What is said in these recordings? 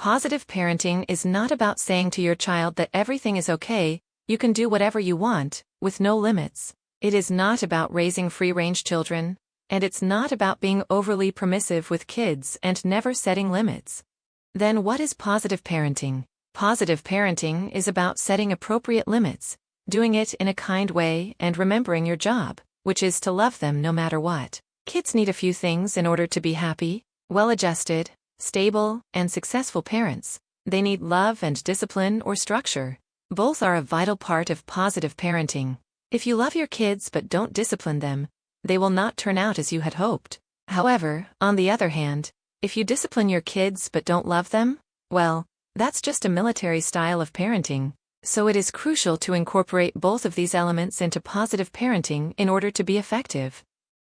Positive parenting is not about saying to your child that everything is okay, you can do whatever you want, with no limits. It is not about raising free-range children, and it's not about being overly permissive with kids and never setting limits. Then what is positive parenting? Positive parenting is about setting appropriate limits, doing it in a kind way, and remembering your job, which is to love them no matter what. Kids need a few things in order to be happy, well-adjusted, stable, and successful parents. They need love and discipline or structure. Both are a vital part of positive parenting. If you love your kids but don't discipline them, they will not turn out as you had hoped. However, on the other hand, if you discipline your kids but don't love them, well, that's just a military style of parenting. So it is crucial to incorporate both of these elements into positive parenting in order to be effective.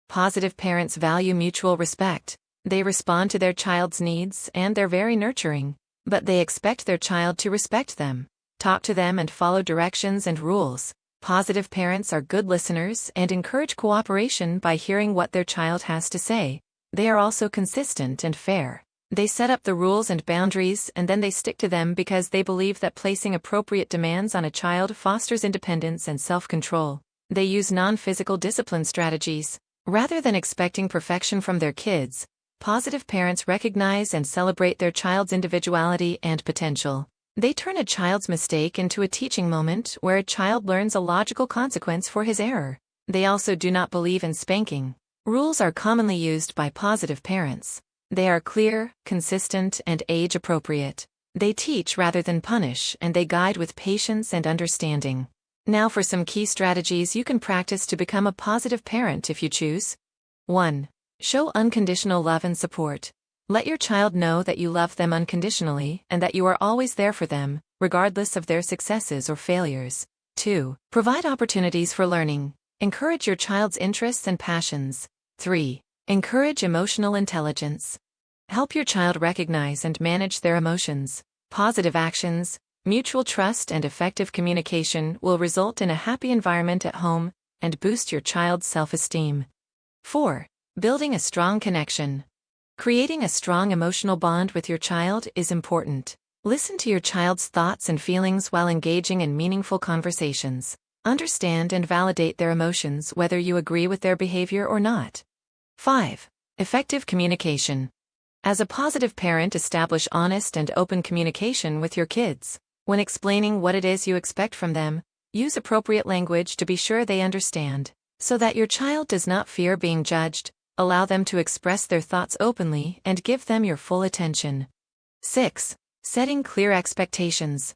Positive parents value mutual respect. They respond to their child's needs and they're very nurturing, but they expect their child to respect them, talk to them and follow directions and rules. Positive parents are good listeners and encourage cooperation by hearing what their child has to say. They are also consistent and fair. They set up the rules and boundaries and then they stick to them because they believe that placing appropriate demands on a child fosters independence and self-control. They use non-physical discipline strategies. Rather than expecting perfection from their kids, positive parents recognize and celebrate their child's individuality and potential. They turn a child's mistake into a teaching moment where a child learns a logical consequence for his error. They also do not believe in spanking. Rules are commonly used by positive parents. They are clear, consistent, and age-appropriate. They teach rather than punish, and they guide with patience and understanding. Now for some key strategies you can practice to become a positive parent if you choose. 1. Show unconditional love and support. Let your child know that you love them unconditionally and that you are always there for them, regardless of their successes or failures. 2. Provide opportunities for learning. Encourage your child's interests and passions. 3. Encourage emotional intelligence. Help your child recognize and manage their emotions. Positive actions, mutual trust and effective communication will result in a happy environment at home and boost your child's self-esteem. 4. Building a strong connection. Creating a strong emotional bond with your child is important. Listen to your child's thoughts and feelings while engaging in meaningful conversations. Understand and validate their emotions whether you agree with their behavior or not. 5. Effective communication. As a positive parent, establish honest and open communication with your kids. When explaining what it is you expect from them, use appropriate language to be sure they understand. So that your child does not fear being judged, allow them to express their thoughts openly and give them your full attention. 6. Setting clear expectations.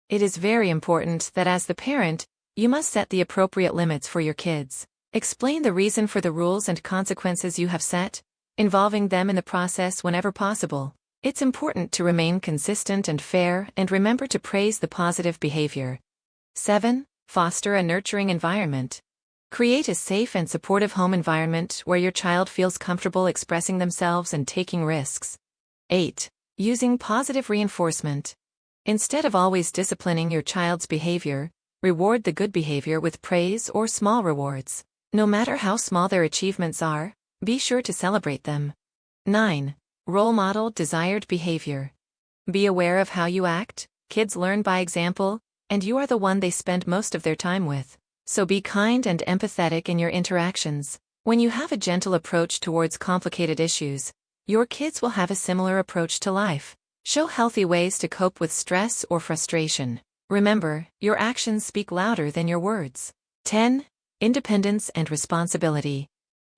It is very important that as the parent, you must set the appropriate limits for your kids. Explain the reason for the rules and consequences you have set, involving them in the process whenever possible. It's important to remain consistent and fair and remember to praise the positive behavior. 7. Foster a nurturing environment. Create a safe and supportive home environment where your child feels comfortable expressing themselves and taking risks. 8. Using positive reinforcement. Instead of always disciplining your child's behavior, reward the good behavior with praise or small rewards. No matter how small their achievements are, be sure to celebrate them. 9. Role model desired behavior. Be aware of how you act. Kids learn by example, and you are the one they spend most of their time with. So be kind and empathetic in your interactions. When you have a gentle approach towards complicated issues, your kids will have a similar approach to life. Show healthy ways to cope with stress or frustration. Remember, your actions speak louder than your words. 10. Independence and responsibility.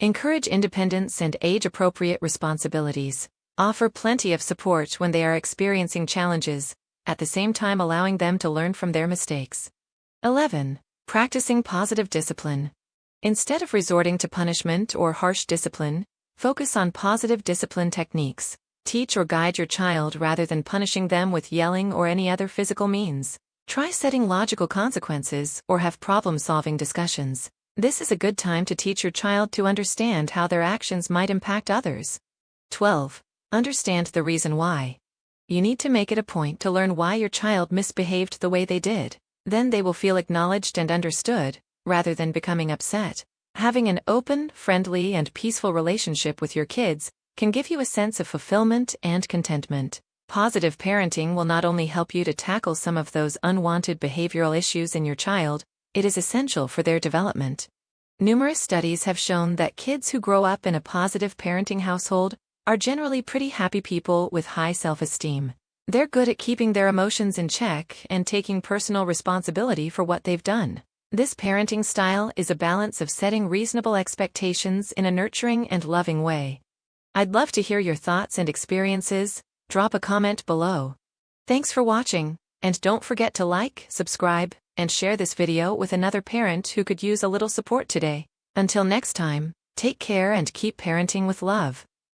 Encourage independence and age-appropriate responsibilities. Offer plenty of support when they are experiencing challenges, at the same time allowing them to learn from their mistakes. 11. Practicing positive discipline. Instead of resorting to punishment or harsh discipline, focus on positive discipline techniques. Teach or guide your child rather than punishing them with yelling or any other physical means. Try setting logical consequences or have problem-solving discussions. This is a good time to teach your child to understand how their actions might impact others. 12. Understand the reason why. You need to make it a point to learn why your child misbehaved the way they did. Then they will feel acknowledged and understood, rather than becoming upset. Having an open, friendly, and peaceful relationship with your kids can give you a sense of fulfillment and contentment. Positive parenting will not only help you to tackle some of those unwanted behavioral issues in your child, it is essential for their development. Numerous studies have shown that kids who grow up in a positive parenting household are generally pretty happy people with high self-esteem. They're good at keeping their emotions in check and taking personal responsibility for what they've done. This parenting style is a balance of setting reasonable expectations in a nurturing and loving way. I'd love to hear your thoughts and experiences. Drop a comment below. Thanks for watching, and don't forget to like, subscribe, and share this video with another parent who could use a little support today. Until next time, take care and keep parenting with love.